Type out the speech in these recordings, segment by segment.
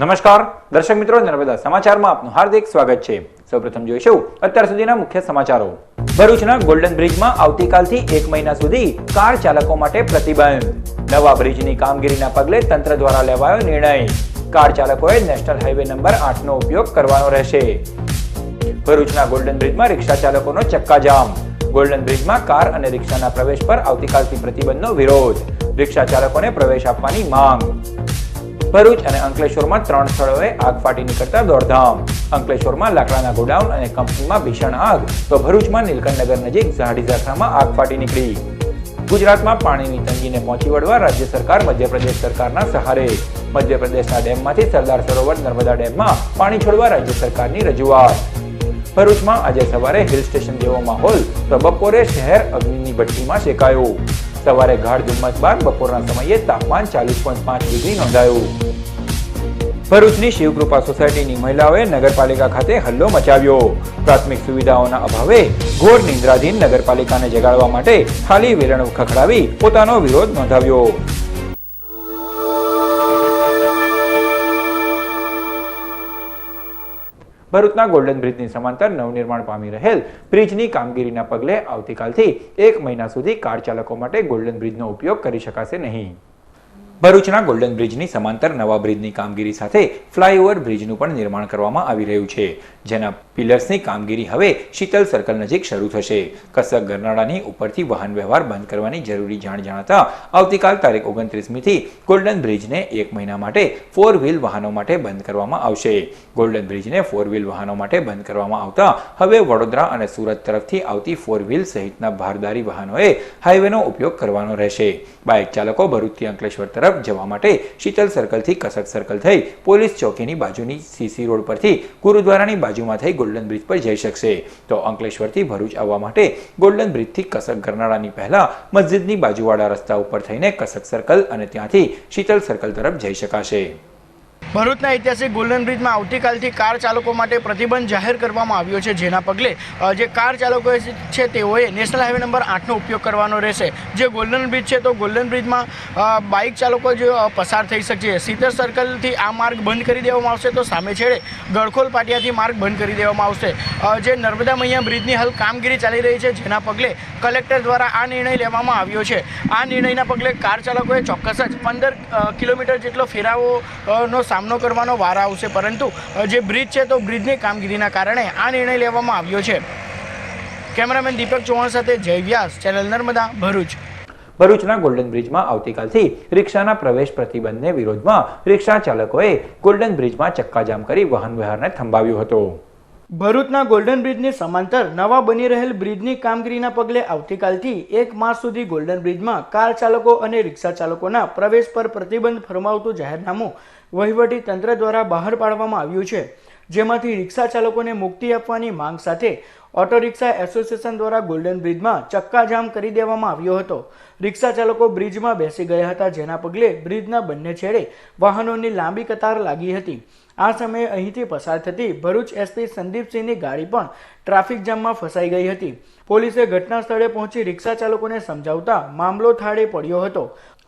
નમસ્કાર દર્શક મિત્રો, નર્મદા સમાચારમાં આપનું હાર્દિક સ્વાગત છે। સૌપ્રથમ જોઈશું અત્યાર સુધીના મુખ્ય સમાચારો। ભરૂચના ગોલ્ડન બ્રિજમાં આવતીકાલથી 1 મહિના સુધી કાર ચાલકો માટે પ્રતિબંધ। નવા બ્રિજની કામગીરીના પગલે તંત્ર દ્વારા લેવાયો નિર્ણય। કાર ચાલકોએ નેશનલ હાઈવે નંબર 8નો ઉપયોગ કરવાનો રહેશે। ભરૂચના ગોલ્ડન બ્રિજમાં રિક્ષા ચાલકોનો ચક્કાજામ। ગોલ્ડન બ્રિજમાં કાર અને રિક્ષાના પ્રવેશ પર આવતીકાલથી પ્રતિબંધનો વિરોધ। રિક્ષા ચાલકોને પ્રવેશ આપવાની માંગ। ભરૂચ અને અંકલેશ્વરમાં 3 સ્થળોએ આગ ફાટી નીકળતા દોડધામ। અંકલેશ્વરમાં લાકડાના ગોડાઉન અને કંપનીમાં ભીષણ આગ, તો ભરૂચમાં નીલકંઠનગર નજીક ઝાડી ઝાખરામાં આગ ફાટી નીકળી। ગુજરાતમાં પાણીની તંગીને પહોંચી વળવા રાજ્ય સરકાર મધ્યપ્રદેશ સરકારના સહારે। મધ્યપ્રદેશના ડેમમાંથી સરદાર સરોવર નર્મદા ડેમમાં પાણી છોડવા રાજ્ય સરકારની રજૂઆત। ભરૂચમાં આજે સવારે હિલ સ્ટેશન જેવો માહોલ, તો બપોરે શહેર અગ્નિની ભઠ્ઠીમાં શેકાયું। સવારે ગાઢ ધુમ્મસ બાદ બપોરના સમયે તાપમાન 40.5 ડિગ્રી નોંધાયું। ભરૂચની શિવકૃપા સોસાયટીની મહિલાઓએ નગરપાલિકા ખાતે હલ્લો મચાવ્યો। પ્રાથમિક સુવિધાઓના અભાવે ઘોર નિંદ્રાધીન નગરપાલિકાને જગાડવા માટે ખાલી વેલણ ખખડાવી પોતાનો વિરોધ નોંધાવ્યો। ભરૂચના ગોલ્ડન બ્રિજની સમાંતર નવનિર્માણ પામી રહેલ બ્રિજની કામગીરીના પગલે આવતીકાલથી 1 મહિના સુધી કાર ચાલકો માટે ગોલ્ડન બ્રિજનો ઉપયોગ કરી શકાશે નહીં। ભરૂચના ગોલ્ડન બ્રિજની સમાંતર નવા બ્રિજની કામગીરી સાથે ફ્લાયઓવર બ્રિજનું પણ નિર્માણ કરવામાં આવી રહ્યું છે, જેના પિલર્સની કામગીરી હવે શીતલ સર્કલ નજીક શરૂ થશે। કસક ગરનાળાની ઉપરથી વાહન વ્યવહાર બંધ કરવાની જરૂરી જાણ જણાતા આવતીકાલ તારીખ 29મીથી ગોલ્ડન બ્રિજને 1 મહિના માટે 4 વ્હીલ વાહનો માટે બંધ કરવામાં આવશે। ગોલ્ડન બ્રિજને 4 વ્હીલ વાહનો માટે બંધ કરવામાં આવતા હવે વડોદરા અને સુરત તરફથી આવતી 4 વ્હીલ સહિતના ભારદારી વાહનોએ હાઈવેનો ઉપયોગ કરવાનો રહેશે। બાઇક ચાલકો ભરૂચથી અંકલેશ્વર તરફ જવા માટે શીતલ સર્કલથી કસક સર્કલ થઈ પોલીસ ચોકીની બાજુની સીસી રોડ પરથી ગુરુદ્વારાની બાજુમાં થઈ ગોલ્ડન બ્રિજ પર જઈ શકશે, તો અંકલેશ્વરથી ભરૂચ આવવા માટે ગોલ્ડન બ્રિજથી કસક ગરનાળાની પહેલા મસ્જિદની બાજુવાળા રસ્તા ઉપર થઈને કસક સર્કલ અને ત્યાંથી શીતલ સર્કલ તરફ જઈ શકાશે। ભરૂચના ઐતિહાસિક ગોલ્ડન બ્રિજમાં આવતીકાલથી કાર ચાલકો માટે પ્રતિબંધ જાહેર કરવામાં આવ્યો છે, જેના પગલે જે કાર ચાલકો છે તેઓએ નેશનલ હાઈવે નંબર 8નો ઉપયોગ કરવાનો રહેશે। જે ગોલ્ડન બ્રિજ છે તો ગોલ્ડન બ્રિજમાં બાઇક ચાલકો જે પસાર થઈ શકશે। શીતળ સર્કલથી આ માર્ગ બંધ કરી દેવામાં આવશે, તો સામે છેડે ગળખોલ પાટિયાથી માર્ગ બંધ કરી દેવામાં આવશે। જે નર્મદા મૈયા બ્રિજની હાલ કામગીરી ચાલી રહી છે, જેના પગલે કલેક્ટર દ્વારા આ નિર્ણય લેવામાં આવ્યો છે। આ નિર્ણયના પગલે કાર ચાલકોએ ચોક્કસ જ 15 કિલોમીટર જેટલો ફેરાવોનો સામનો કરવાનો વાર આવશે, પરંતુ જે બ્રિજ છે તો બ્રિજની કામગીરીના કારણે આ નિર્ણય લેવામાં આવ્યો છે। કેમેરામેન દીપક ચૌહાણ સાથે જય વ્યાસ, ચેનલ નર્મદા, ભરૂચ। ભરૂચના ગોલ્ડન બ્રિજમાં આવતીકાલથી રિક્ષાના પ્રવેશ પ્રતિબંધને વિરોધમાં રિક્ષા ચાલકોએ ગોલ્ડન બ્રિજમાં ચક્કાજામ કરી વાહન વ્યવહારને થંભાવ્યો હતો। ભરૂચના ગોલ્ડન બ્રિજની સમાંતર નવા બની રહેલ બ્રિજની કામગીરીના પગલે આવતીકાલથી 1 માસ સુધી ગોલ્ડન બ્રિજમાં કાર ચાલકો અને રિક્ષા ચાલકોના પ્રવેશ પર પ્રતિબંધ ફરમાવતું જાહેરનામું વહીવટી તંત્ર દ્વારા બહાર પાડવામાં આવ્યું છે, જેમાંથી રિક્ષા ચાલકોને મુક્તિ આપવાની માંગ સાથે ઓટો રિક્ષા એસોસિએશન દ્વારા ગોલ્ડન બ્રિજમાં ચક્કાજામ કરી દેવામાં આવ્યો હતો। રિક્ષા ચાલકો બ્રિજમાં બેસી ગયા હતા, જેના પગલે બ્રિજના બંને છેડે વાહનોની લાંબી કતાર લાગી હતી। આ સમયે અહીંથી પસાર થતી ભરૂચ એસપી સંદીપસિંહની ગાડી પણ ટ્રાફિક જામમાં ફસાઈ ગઈ હતી। પોલીસે ઘટના સ્થળે પહોંચી રિક્ષા ચાલકોને સમજાવતા મામલો થાળે પડ્યો હતો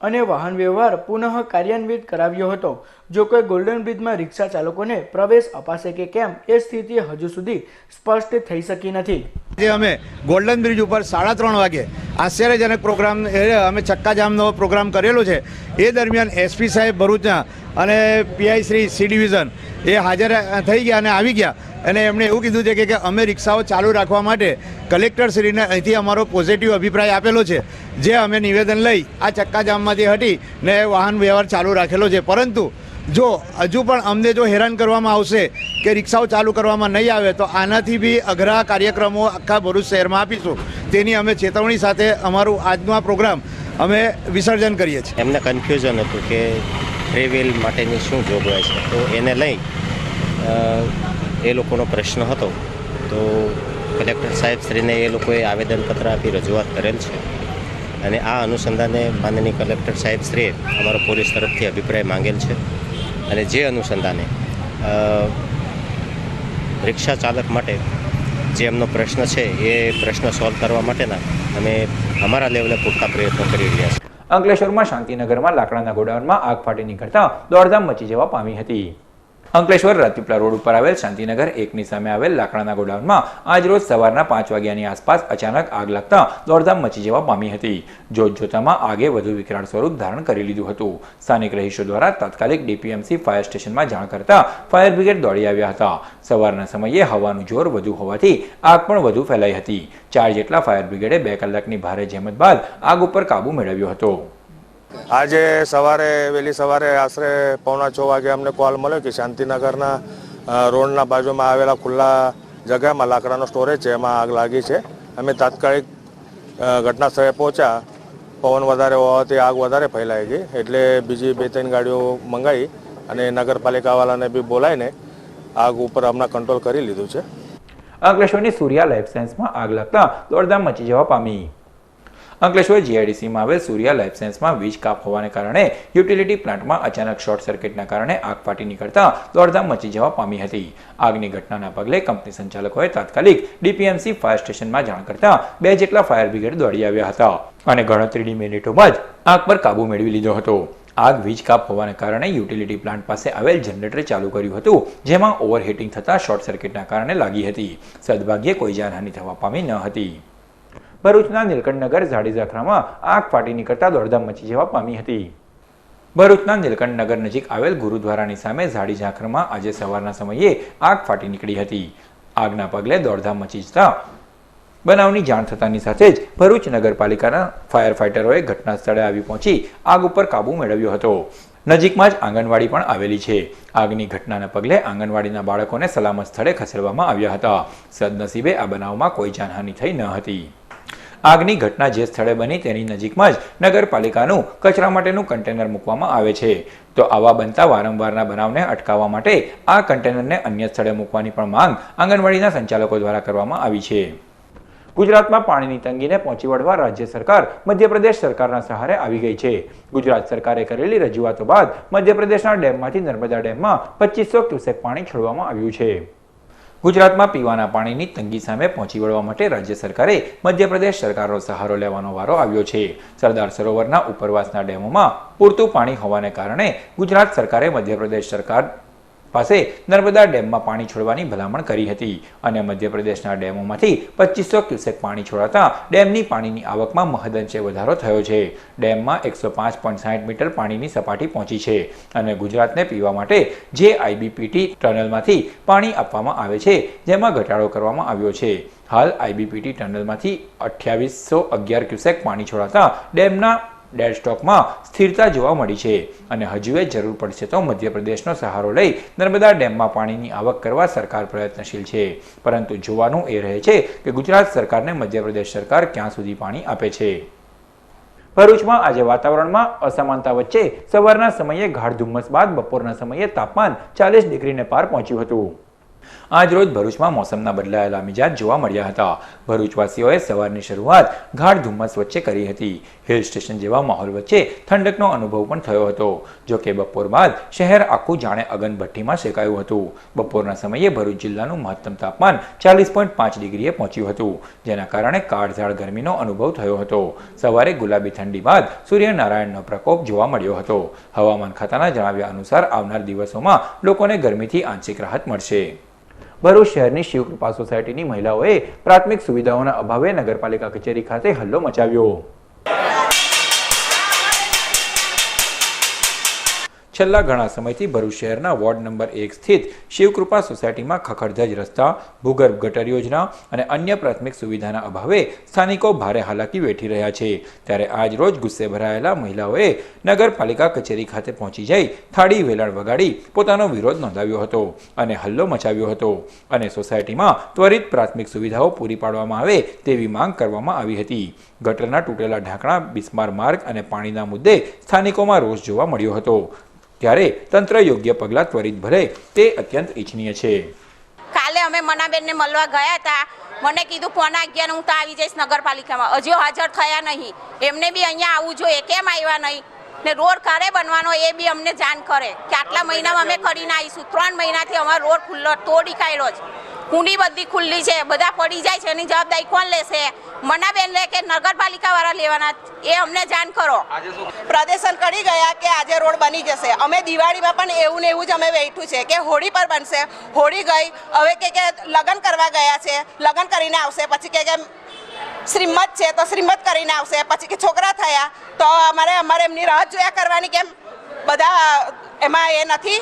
અને વાહન વ્યવહાર પુનઃ કાર્યાન્વિત કરાવ્યો હતો। જો કે ગોલ્ડન બ્રિજમાં રિક્ષા ચાલકોને પ્રવેશ અપાશે કે કેમ એ સ્થિતિ હજુ સુધી સ્પષ્ટ થઈ શકી નથી। જે અમે ગોલ્ડન બ્રિજ ઉપર 3:30 વાગે આશ્ચર્યજનક પ્રોગ્રામ અમે ચક્કાજામનો પ્રોગ્રામ કરેલો છે, એ દરમિયાન એસપી સાહેબ ભરૂચના અને પીઆઈ શ્રી સી ડિવિઝન એ હાજર થઈ ગયા અને આવી ગયા, અને એમણે એવું કીધું છે કે અમે રિક્ષાઓ ચાલુ રાખવા માટે કલેક્ટરશ્રીને અહીંથી અમારો પોઝિટિવ અભિપ્રાય આપેલો છે, જે અમે નિવેદન લઈ આ ચક્કાજામમાંથી હટી ને વાહન વ્યવહાર ચાલુ રાખેલો છે। પરંતુ જો હજુ પણ અમને જો હેરાન કરવામાં આવશે કે રિક્ષાઓ ચાલુ કરવામાં નહીં આવે, તો આનાથી બી અઘરા કાર્યક્રમો આખા ભરૂચ શહેરમાં આપીશું, તેની અમે ચેતવણી સાથે અમારું આજનો આ પ્રોગ્રામ અમે વિસર્જન કરીએ છીએ। એમને કન્ફ્યુઝન હતું કે થ્રી વ્હીલ માટેની શું જોગવાઈ છે, તો એને લઈ એ લોકોનો પ્રશ્ન હતો, તો કલેક્ટર સાહેબશ્રીને એ લોકોએ આવેદનપત્ર આપી રજૂઆત કરેલ છે, અને આ અનુસંધાને માનનીય કલેક્ટર સાહેબશ્રીએ અમારો પોલીસ તરફથી અભિપ્રાય માંગેલ છે, અને જે અનુસંધાને રિક્ષા ચાલક માટે જે એમનો પ્રશ્ન છે એ પ્રશ્ન સોલ્વ કરવા માટેના અમે અમારા લેવલે પૂરતા પ્રયત્નો કરી રહ્યા છીએ। અંકલેશ્વરમાં શાંતિનગરમાં લાકડાના ગોડાઉનમાં આગ ફાટી નીકળતા દોડધામ મચી જવા પામી હતી। અંકલેશ્વર રાજપીપળા રોડ ઉપર આવેલ શાંતિનગર 1ની સામે આવેલ લાકડાના ગોડાઉનમાં આજરોજ સવારના 5 વાગ્યાની આસપાસ અચાનક આગ લાગતા દોડધામ મચી જવા પામી હતી. જોતજોતામાં આગે વધુ વિકરાળ સ્વરૂપ ધારણ કરી લીધું હતું. સ્થાનિક રહીશો દ્વારા તાત્કાલિક ડીપીએમસી ફાયર સ્ટેશનમાં જાણ કરતા ફાયર બ્રિગેડ દોડી આવ્યા હતા. સવારના સમયે હવાનું જોર વધુ હોવાથી આગ પણ વધુ ફેલાઈ હતી. 4 જેટલા ફાયર બ્રિગેડે 2 કલાકની ભારે જહેમત બાદ આગ ઉપર કાબુ મેળવ્યો હતો. આજે વહેલી સવારે આશરે 5:45 વાગે અમને કોલ મળ્યો કે શાંતિનગરના રોડના બાજુમાં આવેલા ખુલ્લા જગ્યામાં લાકડાનો સ્ટોરેજ છે, એમાં આગ લાગી છે. અમે તાત્કાલિક ઘટના સ્થળે પહોંચ્યા. પવન વધારે હોવાથી આગ વધારે ફેલાઈ ગઈ, એટલે બીજી 2-3 ગાડીઓ મંગાવી અને નગરપાલિકાવાળાને બી બોલાવીને આગ ઉપર હમણાં કંટ્રોલ કરી લીધું છે. અંકલેશ્વરની સૂર્યા લાઈફ સાયન્સમાં આગ લાગતા દોડધામ મચી જવા પામી. અંકલેશ્વર જીઆઈડીસીમાં આવેલ સૂર્યા લાઈફ સાયન્સમાં વીજ કાપ હોવાને કારણે યુટિલિટી પ્લાન્ટમાં અચાનક શોર્ટ સર્કિટના કારણે આગ ફાટી નીકળતા દોડધામ મચી જવા પામી હતી. આગની ઘટનાના પગલે કંપની સંચાલકોએ તાત્કાલિક ડીપીએમસી ફાયર સ્ટેશનમાં જાણ કરતા 2 જેટલા ફાયર બ્રિગેડ દોડી આવ્યા હતા અને ગણતરીની મિનિટોમાં જ આગ પર કાબુ મેળવી લીધો હતો. આગ વીજ કાપ હોવાને કારણે યુટિલિટી પ્લાન્ટ પાસે આવેલ જનરેટર ચાલુ કર્યું હતું, જેમાં ઓવરહીટિંગ થતા શોર્ટ સર્કિટના કારણે લાગી હતી. સદભાગ્યે કોઈ જાનહાનિ થવા પામી ન હતી. ભરૂચના નીલકંઠનગર ઝાડીઝાખરામાં આગ ફાટી નીકળતા દોડધામ મચી જવા પામી હતી. ભરૂચના નીલકંઠનગર નજીક આવેલ ગુરુદ્વારાની સામે ઝાડીઝાખરામાં આજે સવારના સમયે આગ ફાટી નીકળી હતી. આગના પગલે દોડધામ મચી જતા બનાવની જાણ થતાની સાથે જ ભરૂચ નગરપાલિકાના ફાયર ફાઇટરોએ ઘટના સ્થળે આવી પહોંચી આગ ઉપર કાબુ મેળવ્યો હતો. નજીકમાં જ આંગણવાડી પણ આવેલી છે. આગની ઘટનાના પગલે આંગણવાડીના બાળકોને સલામત સ્થળે ખસેડવામાં આવ્યા હતા. સદનસીબે આ બનાવમાં કોઈ જાનહાનિ થઈ ન હતી. આગની ઘટના જે સ્થળે બની તેની નજીકમાં જ નગરપાલિકાનું કચરા માટેનું કન્ટેનર મૂકવામાં આવે છે. તો આવા બનતા વારંવારના બનાવને અટકાવવા માટે આ કન્ટેનરને અન્ય સ્થળે મૂકવાની પણ માંગ આંગણવાડીના સંચાલકો દ્વારા કરવામાં આવી છે. ગુજરાતમાં પાણીની તંગીને પહોંચી વળવા રાજ્ય સરકાર મધ્યપ્રદેશ સરકારના સહારે આવી ગઈ છે. ગુજરાત સરકારે કરેલી રજૂઆતો બાદ મધ્યપ્રદેશના ડેમમાંથી નર્મદા ડેમમાં 2500 ક્યુસેક પાણી છોડવામાં આવ્યું છે. ગુજરાતમાં પીવાના પાણીની તંગી સામે પહોંચી વળવા માટે રાજ્ય સરકારે મધ્યપ્રદેશ સરકારનો સહારો લેવાનો વારો આવ્યો છે. સરદાર સરોવરના ઉપરવાસના ડેમોમાં પૂરતું પાણી હોવાને કારણે ગુજરાત સરકારે મધ્યપ્રદેશ સરકાર પાસે નર્મદા ડેમમાં પાણી છોડવાની ભલામણ કરી હતી અને મધ્યપ્રદેશના ડેમોમાંથી 2500 ક્યુસેક પાણી છોડાતા ડેમની પાણીની આવકમાં મહદઅંશે વધારો થયો છે. ડેમમાં 105.60 મીટર પાણીની સપાટી પહોંચી છે અને ગુજરાતને પીવા માટે જે આઈબીપીટી ટનલમાંથી પાણી આપવામાં આવે છે, જેમાં ઘટાડો કરવામાં આવ્યો છે. હાલ આઈબીપીટી ટનલમાંથી 2811 ક્યુસેક પાણી છોડાતા ડેમના ડેડ સ્ટોકમાં સ્થિરતા જોવા મળી છે અને હજુએ જરૂર પડશે તો મધ્યપ્રદેશનો સહારો લઈ નર્મદા ડેમમાં પાણીની આવક કરવા સરકાર પ્રયત્નશીલ છે. પરંતુ જોવાનું એ રહે છે કે ગુજરાત સરકારને મધ્યપ્રદેશ સરકાર ક્યાં સુધી પાણી આપે છે. ભરૂચમાં આજે વાતાવરણમાં અસમાનતા વચ્ચે સવારના સમયે ગાઢ ધુમ્મસ બાદ બપોરના સમયે તાપમાન 40 ડિગ્રીને પાર પહોંચ્યું હતું. આજરોજ ભરૂચમાં મોસમના બદલાયેલા મિજાજ જોવા મળ્યા હતા. ભરૂચવાસીઓએ સવારની શરૂઆત ગાઢ ધુમ્મસ વચ્ચે કરી હતી. હિલ સ્ટેશન જેવા માહોલ વચ્ચે ઠંડકનો અનુભવ પણ થયો હતો. જો કે બપોર બાદ શહેર આખું જાણે અગનભઠ્ઠીમાં શેકાયું હતું. બપોરના સમયે ભરૂચ જિલ્લાનું મહત્તમ તાપમાન 40.5 ડિગ્રીએ પહોંચ્યું હતું, જેના કારણે કાળઝાળ ગરમીનો અનુભવ થયો હતો. સવારે ગુલાબી ઠંડી બાદ સૂર્યનારાયણનો પ્રકોપ જોવા મળ્યો હતો. હવામાન ખાતાના જણાવ્યા અનુસાર આવનાર દિવસોમાં લોકોને ગરમીથી આંશિક રાહત મળશે. ભરૂચ શહેરની શિવકૃપા સોસાયટીની મહિલાઓએ પ્રાથમિક સુવિધાઓના અભાવે નગરપાલિકા કચેરી ખાતે હલ્લો મચાવ્યો. છેલ્લા ઘણા સમયથી ભરૂચ શહેરના વોર્ડ નંબર 1 સ્થિત શિવકૃપા સોસાયટીમાં ખખડધજ રસ્તા, ભૂગર્ભ ગટર યોજના અને અન્ય પ્રાથમિક સુવિધાના અભાવે સ્થાનિકો ભારે હાલાકી વેઠી રહ્યા છે. ત્યારે આજ રોજ ગુસ્સે ભરાયેલા મહિલાઓએ નગરપાલિકા કચેરી ખાતે પહોંચી જઈ થાળી વેલણ વગાડી પોતાનો વિરોધ નોંધાવ્યો હતો અને હલ્લો મચાવ્યો હતો અને સોસાયટીમાં ત્વરિત પ્રાથમિક સુવિધાઓ પૂરી પાડવામાં આવે તેવી માંગ કરવામાં આવી હતી. ગટરના તૂટેલા ઢાંકણા, બિસ્માર માર્ગ અને પાણીના મુદ્દે સ્થાનિકોમાં રોષ જોવા મળ્યો હતો. ત્યારે તંત્ર યોગ્ય પગલાં ત્વરિત ભરે તે અત્યંત ઈચ્છનીય છે. કાલે અમે મનાબેનને મળવા ગયા હતા. મને કીધું 11:15 હું તો આવી જઈશ નગરપાલિકામાં. હજુ હાજર થયા નહીં. એમને બી અહીંયા આવવું જોઈએ, કેમ આવ્યા નહીં? ને રોડ ક્યારે બનવાનો એ બી અમને જાણ કરે કે આટલા મહિનામાં અમે કરીને આવીશું. 3 મહિનાથી અમારો રોડ ખુલ્લો તોડી કાઢ્યો છે. કુંડી બધી ખુલ્લી છે, બધા પડી જાય છે, એની જવાબદારી કોણ લેશે? મનાબેન લે કે નગરપાલિકાવાળા લેવાના? એ અમને જાણ કરો. પ્રદર્શન કરી ગયા કે આજે રોડ બની જશે. અમે દિવાળીમાં પણ એવું ને એવું જ અમે બેઠું છે કે હોળી પર બનશે. હોળી ગઈ, હવે કે લગ્ન કરવા ગયા છે, લગ્ન કરીને આવશે, પછી કે શ્રીમત છે તો શ્રીમત કરીને આવશે, પછી કે છોકરા થયા તો અમારે એમની રાહ જોયા કરવાની કેમ? બધા એમાં એ નથી,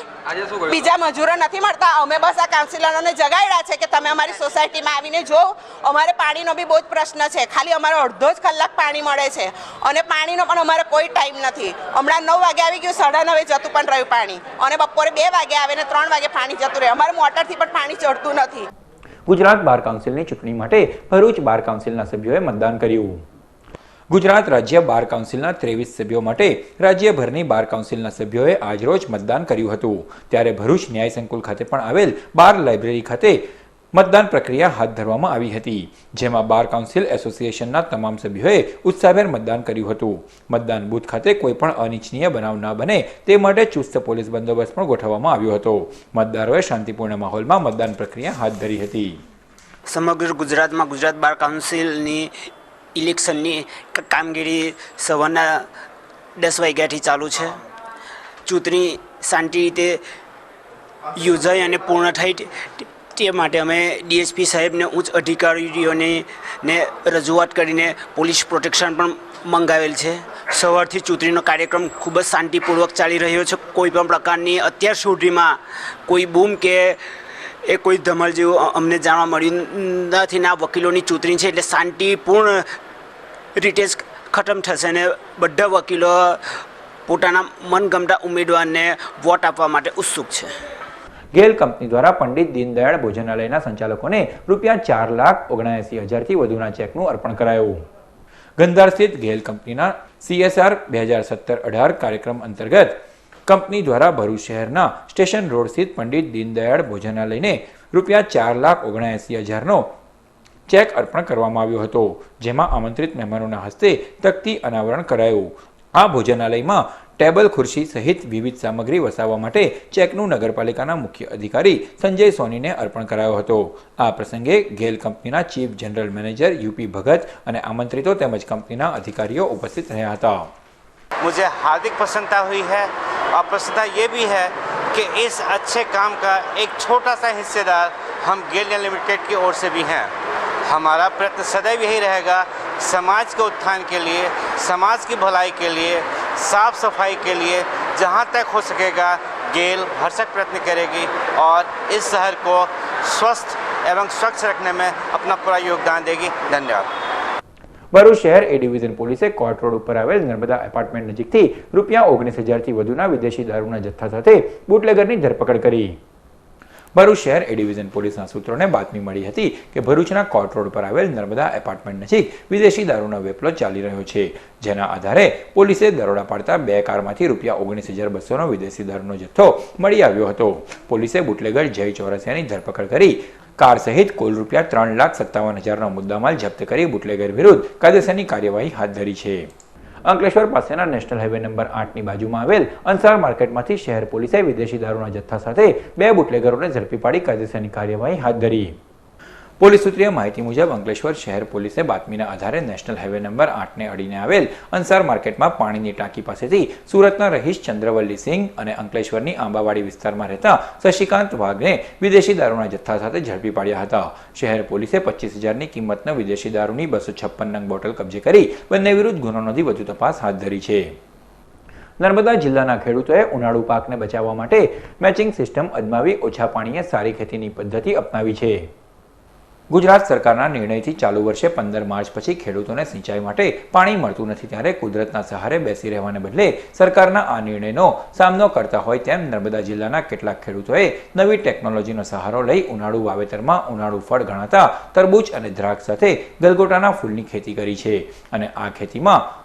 બીજા મજૂરો નથી મળતા. અમે બસ આ કાઉન્સિલરોને જગાડ્યા છે કે તમે અમારી સોસાયટીમાં આવીને જો. અમારે પાણીનો બી બહુ જ પ્રશ્ન છે. ખાલી અમારે અડધો જ કલાક પાણી મળે છે અને પાણીનો પણ અમારે કોઈ ટાઈમ નથી. હમણાં 9 વાગે આવી ગયું, 9:30 જતું પણ રહ્યું પાણી, અને બપોરે 2 વાગે આવે ને 3 વાગે પાણી જતું રહે. અમારે મોટરથી પણ પાણી ચડતું નથી. ગુજરાત બાર કાઉન્સિલની ચૂંટણી માટે ભરૂચ બાર કાઉન્સિલના સભ્યોએ મતદાન કર્યું. ગુજરાત રાજ્ય બાર કાઉન્સિલના 23 સભ્યો માટે રાજ્યભરની બાર કાઉન્સિલના સભ્યોએ આજરોજ મતદાન કર્યું હતું. ત્યારે ભરૂચ ન્યાય સંકુલ ખાતે પણ આવેલ બાર લાઇબ્રેરી ખાતે મતદાન પ્રક્રિયા હાથ ધરવામાં આવી હતી, જેમાં બાર કાઉન્સિલ એસોસિએશનના તમામ સભ્યોએ ઉત્સાહભેર મતદાન કર્યું હતું. મતદાન બૂથ ખાતે કોઈ પણ અનિચ્છનીય બનાવ ન બને તે માટે ચુસ્ત પોલીસ બંદોબસ્ત પણ ગોઠવવામાં આવ્યો હતો. મતદારોએ શાંતિપૂર્ણ માહોલમાં મતદાન પ્રક્રિયા હાથ ધરી હતી. સમગ્ર ગુજરાતમાં ગુજરાત બાર કાઉન્સિલની ઇલેક્શનની કામગીરી સવારના 10 વાગ્યાથી ચાલુ છે. ચૂંટણી શાંતિ રીતે યોજાઈ અને પૂર્ણ થઈ તે માટે અમે ડીએસપી સાહેબને ઉચ્ચ અધિકારીઓને રજૂઆત કરીને પોલીસ પ્રોટેક્શન પણ મંગાવેલ છે. સવારથી ચૂંટણીનો કાર્યક્રમ ખૂબ જ શાંતિપૂર્વક ચાલી રહ્યો છે. કોઈ પણ પ્રકારની અત્યાર સુધીમાં કોઈ બૂમ કે કોઈ ધમાલ જેવું અમને જાણવા મળ્યું નથી. ના વકીલોની ચૂંટણી છે એટલે શાંતિપૂર્ણ રીતે જ ખતમ થશે અને બધા વકીલો પોતાના મનગમતા ઉમેદવારને વોટ આપવા માટે ઉત્સુક છે. ગેલ કંપની દ્વારા પંડિત દીનદયાળ ભોજનાલયના સંચાલકોને ₹4,79,000થી વધુના ચેકનું અર્પણ કરાયું. ગંધાર સ્થિત ગેલ કંપનીના CSR 2017-18 કાર્યક્રમ અંતર્ગત કંપની દ્વારા ભરૂચ શહેરના સ્ટેશન રોડ સ્થિત પંડિત દીનદયાળ ભોજનાલયને ₹4,79,000નો ચેક અર્પણ કરવામાં આવ્યો હતો, જેમાં આમંત્રિત મહેમાનોના હસ્તે તકતી અનાવરણ કરાયું. આ ભોજનાલયમાં ટેબલ ખુરશી સહિત વિવિધ સામગ્રી વસાવવા માટે ચેકનું નગરપાલિકાના મુખ્ય અધિકારી સંજય સોનીને અર્પણ કરાયો હતો. આ પ્રસંગે ગેલ કંપનીના ચીફ જનરલ મેનેજર UP ભગત અને આમંત્રિતો તેમજ કંપનીના અધિકારીઓ ઉપસ્થિત રહ્યા હતા. मुझे हार्दिक प्रसन्नता हुई है और प्रसन्नता ये भी है कि इस अच्छे काम का एक छोटा सा हिस्सेदार हम गेल इंडिया लिमिटेड की ओर से भी हैं. हमारा प्रयत्न सदैव यही रहेगा, समाज के उत्थान के लिए, समाज की भलाई के लिए, साफ सफाई के लिए जहाँ तक हो सकेगा गेल भरसक प्रयत्न करेगी और इस शहर को स्वस्थ एवं स्वच्छ रखने में अपना पूरा योगदान देगी. धन्यवाद. ભરૂચ શહેર એ ડિવિઝન પોલીસે કોર્ટ રોડ ઉપર આવેલ નર્મદા એપાર્ટમેન્ટ નજીકથી ₹19,000થી વધુના વિદેશી દારૂના જથ્થા સાથે બુટલેગરની ધરપકડ કરી. ભરૂચ શહેર એ ડિવિઝન પોલીસના સૂત્રોને બાતમી મળી હતી કે ભરૂચના કોર્ટ રોડ પર આવેલ નર્મદા એપાર્ટમેન્ટ નજીક વિદેશી દારૂનો વેપલો ચાલી રહ્યો છે, જેના આધારે પોલીસે દરોડા પાડતા 2 કારમાંથી ₹19,200નો વિદેશી દારૂનો જથ્થો મળી આવ્યો હતો. પોલીસે બુટલેગર જય ચોરસિયાની ધરપકડ કરી કાર સહિત કુલ ₹3,57,000નો મુદ્દામાલ જપ્ત કરી બુટલેગર વિરુદ્ધ કાયદેસરની કાર્યવાહી હાથ ધરી છે. અંકલેશ્વર પાસેના નેશનલ હાઈવે નંબર 8ની બાજુમાં આવેલ અંસાર માર્કેટમાંથી શહેર પોલીસે વિદેશી દારૂના જથ્થા સાથે 2 બુટલેગરોને ઝડપી પાડી કાયદેસરની કાર્યવાહી હાથ ધરી. પોલીસ સૂત્રીય માહિતી મુજબ અંકલેશ્વર શહેર પોલીસે બાતમીના આધારે નેશનલ હાઈવે નંબર 8ને અડીને આવેલ અંસાર માર્કેટમાં પાણીની ટાંકી પાસેથી સુરતના રહીશ ચંદ્રવલ્લી સિંહ અને અંકલેશ્વરની આંબાવાડી વિસ્તારમાં રહેતા શશિકાંત વાઘને વિદેશી દારૂના જથ્થા સાથે ઝડપી પાડ્યા હતા. શહેર પોલીસે 25,000ની કિંમતના વિદેશી દારૂની 256 નંગ બોટલ કબજે કરી બંને વિરુદ્ધ ગુનો નોંધી વધુ તપાસ હાથ ધરી છે. નર્મદા જિલ્લાના ખેડૂતોએ ઉનાળુ પાકને બચાવવા માટે મેચિંગ સિસ્ટમ અજમાવી ઓછા પાણીએ સારી ખેતીની પદ્ધતિ અપનાવી છે. ગુજરાત સરકારના નિર્ણયથી ચાલુ વર્ષે 15 માર્ચ પછી ખેડૂતોને સિંચાઈ માટે પાણી મળતું નથી, ત્યારે કુદરતના સહારે બેસી રહેવાને બદલે સરકારના આ નિર્ણયનો સામનો કરતા હોય તેમ નર્મદા જિલ્લાના કેટલાક ખેડૂતોએ નવી ટેકનોલોજીનો સહારો લઈ ઉનાળુ વાવેતરમાં ઉનાળુ ફળ ગણાતા તરબૂચ અને દ્રાક્ષ સાથે ગલગોટાના ફૂલની ખેતી કરી છે અને આ ખેતીમાં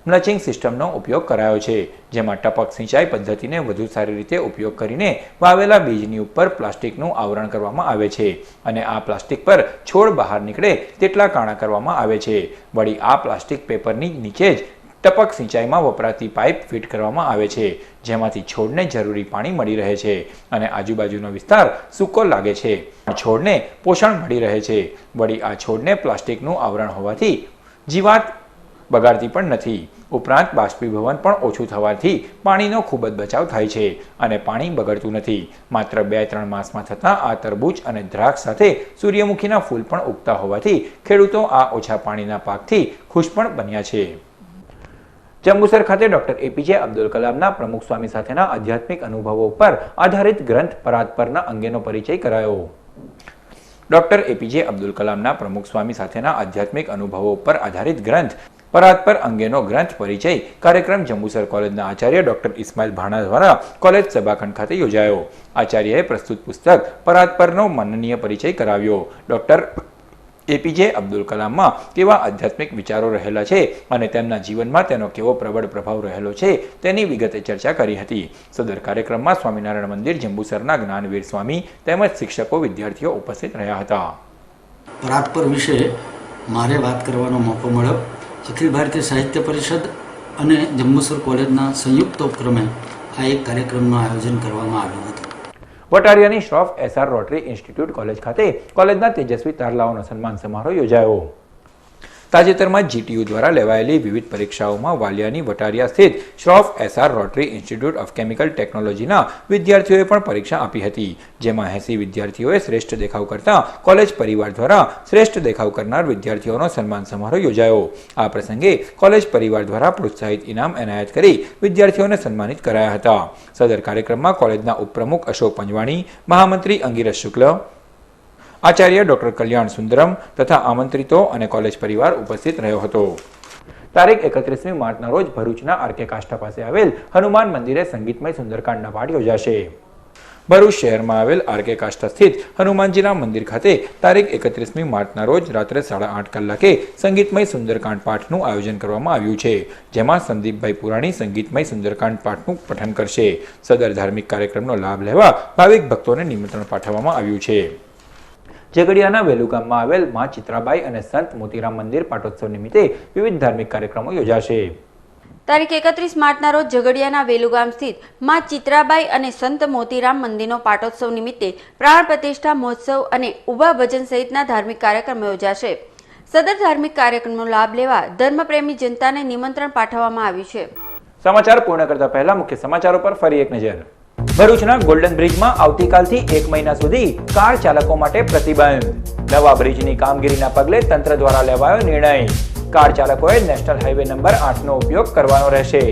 મલ્ચિંગ સિસ્ટમનો ઉપયોગ કરાયો છે, જેમાં ટપક સિંચાઈ પદ્ધતિને વધુ સારી રીતે ઉપયોગ કરીને વાવેલા બીજની ઉપર પ્લાસ્ટિકનું આવરણ કરવામાં આવે છે અને આ પ્લાસ્ટિક પર છોડ બહાર નીકળે તેટલા કાણા કરવામાં આવે છે. વળી આ પ્લાસ્ટિક પેપરની નીચે જ ટપક સિંચાઈમાં વપરાતી પાઇપ ફિટ કરવામાં આવે છે, જેમાંથી છોડને જરૂરી પાણી મળી રહે છે અને આજુબાજુનો વિસ્તાર સૂકો લાગે છે. છોડને પોષણ મળી રહે છે. વળી આ છોડને પ્લાસ્ટિકનું આવરણ હોવાથી જીવાત બગાડતી પણ નથી. ઉપરાંત બાષ્પીભવન પણ ઓછું થવાથી પાણીનો ખૂબ જ બચાવ થાય છે અને પાણી બગડતું નથી. માત્ર 2-3 માસમાં થતા આ તરબૂચ અને દ્રાક્ષ સાથે સૂર્યમુખીના ફૂલ પણ ઉગતા હોવાથી ખેડૂતો આ ઓછા પાણીના પાકથી ખુશ પણ બન્યા છે. જંબુસર ખાતે ડોક્ટર એપીજે અબ્દુલ કલામના પ્રમુખ સ્વામી સાથેના આધ્યાત્મિક અનુભવો પર આધારિત ગ્રંથ પરાત્પરના અંગેનો પરિચય કરાયો. ડોક્ટર એપીજે અબ્દુલ કલામના પ્રમુખ સ્વામી સાથેના આધ્યાત્મિક અનુભવો પર આધારિત ગ્રંથ પરાત્પર અંગેનો ગ્રંથ પરિચય કાર્યક્રમ જંબુસર કોલેજના આચાર્ય ડોક્ટર ઇસ્માઇલ ભાણા દ્વારા કોલેજ સભાખંડ ખાતે યોજાયો. આચાર્યએ પ્રસ્તુત પુસ્તક પરાત્પરનો માનનીય પરિચય કરાવ્યો. ડોક્ટર એપીજે અબ્દુલ કલામમાં કેવા આધ્યાત્મિક વિચારો રહેલા છે અને તેમના જીવનમાં તેનો કેવો પ્રબળ પ્રભાવ રહેલો છે તેની વિગતે ચર્ચા કરી હતી. સદર કાર્યક્રમમાં સ્વામિનારાયણ મંદિર જંબુસરના જ્ઞાનવીર સ્વામી તેમજ શિક્ષકો વિદ્યાર્થીઓ ઉપસ્થિત રહ્યા હતા. પરાત્પર વિશે મારે વાત કરવાનો મોકો મળ્યો. અખિલ ભારતીય સાહિત્ય પરિષદ અને જંબુસર કોલેજના સંયુક્ત ઉપક્રમે આ એક કાર્યક્રમનું આયોજન કરવામાં આવ્યું હતું. વટારિયાની Shroff S R rotary institute college ખાતે કોલેજના તેજસ્વી તારલાઓનો સન્માન સમારોહ યોજાયો. તાજેતરમાં જીટીયુ દ્વારા લેવાયેલી વિવિધ પરીક્ષાઓમાં વાલિયાની વટારિયા સ્થિત Shroff S R rotary institute of chemical ટેકનોલોજીના વિદ્યાર્થીઓએ પણ પરીક્ષા આપી હતી, જેમાં 80 વિદ્યાર્થીઓએ શ્રેષ્ઠ દેખાવ કરતા કોલેજ પરિવાર દ્વારા શ્રેષ્ઠ દેખાવ કરનાર વિદ્યાર્થીઓનો સન્માન સમારોહ યોજાયો. આ પ્રસંગે કોલેજ પરિવાર દ્વારા પ્રોત્સાહિત ઇનામ એનાયત કરી વિદ્યાર્થીઓને સન્માનિત કરાયા હતા. સદર કાર્યક્રમમાં કોલેજના ઉપપ્રમુખ અશોક પંજવાણી, મહામંત્રી અંગીરસ શુક્લ, આચાર્ય ડોક્ટર કલ્યાણ સુંદરમ તથા આમંત્રિતો અને કોલેજ પરિવાર ઉપસ્થિત રહ્યો હતો. તારીખ 31મી માર્ચના રોજ ભરૂચના આરકે કાષ્ઠા પાસે આવેલ હનુમાન મંદિરે સંગીતમય સુંદરકાંડના પાઠ યોજાશે. ભરૂચ શહેરમાં આવેલ આરકે કાષ્ઠા સ્થિત હનુમાનજીના મંદિર ખાતે તારીખ 31મી માર્ચના રોજ રાત્રે 8:30 કલાકે સંગીતમય સુંદરકાંડ પાઠનું આયોજન કરવામાં આવ્યું છે, જેમાં સંદીપભાઈ પુરાણી સંગીતમય સુંદરકાંડ પાઠનું પઠન કરશે. સદર ધાર્મિક કાર્યક્રમનો લાભ લેવા ભાવિક ભક્તોને નિમંત્રણ પાઠવવામાં આવ્યું છે. ઝઘડિયાના વેલુ ગામમાં આવેલ માં ચિત્રાબાઈ અને સંત મોતીરામ મંદિર પાટોત્સવ નિમિત્તે વિવિધ ધાર્મિક કાર્યક્રમો યોજાશે. તારીખ 31 માર્ચના રોજ ઝઘડિયાના વેલુ ગામ સ્થિત માં ચિત્રાબાઈ અને સંત મોતીરામ મંદિરનો પાટોત્સવ નિમિત્તે પ્રાણ પ્રતિષ્ઠા મહોત્સવ અને ઉભા ભજન સહિતના ધાર્મિક કાર્યક્રમો યોજાશે. સદર ધાર્મિક કાર્યક્રમનો લાભ લેવા ધર્મપ્રેમી જનતાને નિમંત્રણ પાઠવવામાં આવ્યું છે. સમાચાર પૂર્ણ કરતા પહેલા મુખ્ય સમાચારો પર ફરી એક નજર. ભરૂચના ગોલ્ડન બ્રિજમાં આવતીકાલથી 1 મહિના સુધી કાર ચાલકો માટે પ્રતિબંધ. નવા બ્રિજની કામગીરીના પગલે તંત્ર દ્વારા લેવાયો નિર્ણય. કાર ચાલકોએ નેશનલ હાઈવે નંબર 8નો ઉપયોગ કરવાનો રહેશે.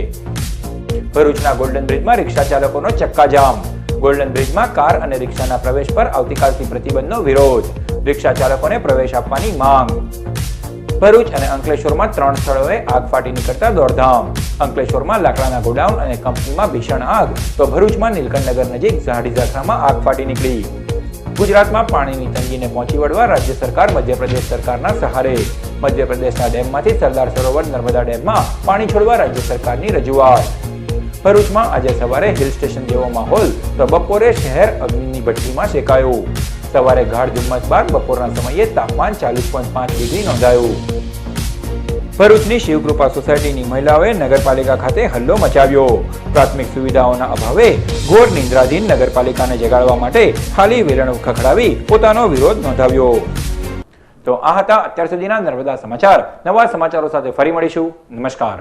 ભરૂચના ગોલ્ડન બ્રિજમાં રિક્ષા ચાલકોનો ચક્કાજામ. ગોલ્ડન બ્રિજમાં કાર અને રિક્ષાના પ્રવેશ પર આવતીકાલથી પ્રતિબંધનો વિરોધ. રિક્ષા ચાલકોને પ્રવેશ આપવાની માંગ. ભરૂચ અને અંકલેશ્વરમાં 3 સ્થળોએ આગ ફાટી નીકળતા દોડધામ. અંકલેશ્વરમાં લાકડાના ગોડાઉન અને કંપનીમાં ભીષણ આગ, તો ભરૂચમાં નીલકંઠનગર નજીક ઝાડી ઝાખરામાં આગ ફાટી નીકળી. ગુજરાતમાં પાણીની તંગીને પહોંચી વળવા રાજ્ય સરકાર મધ્યપ્રદેશ સરકારના સહારે. મધ્યપ્રદેશના ડેમમાંથી સરદાર સરોવર નર્મદા ડેમમાં પાણી છોડવા રાજ્ય સરકારની રજૂઆત. ભરૂચમાં આજે સવારે હિલ સ્ટેશન જેવો માહોલ, તો બપોરે શહેર અગ્નિની ભઠ્ઠીમાં શેકાયું. સવારે ગાઢ ધુમ્મસ બાદ બપોરના સમયે તાપમાન 40.5 ડિગ્રી નોંધાયું. ભરૂચની શિવકૃપા સોસાયટીની મહિલાઓએ નગરપાલિકા ખાતે હલ્લો મચાવ્યો. પ્રાથમિક સુવિધાઓના અભાવે ઘોર નિંદ્રાધીન નગરપાલિકાને જગાડવા માટે ખાલી વેલણ ખખડાવી પોતાનો વિરોધ નોંધાવ્યો. તો આ હતા અત્યાર સુધીના નર્મદા સમાચાર. નવા સમાચારો સાથે ફરી મળીશું. નમસ્કાર.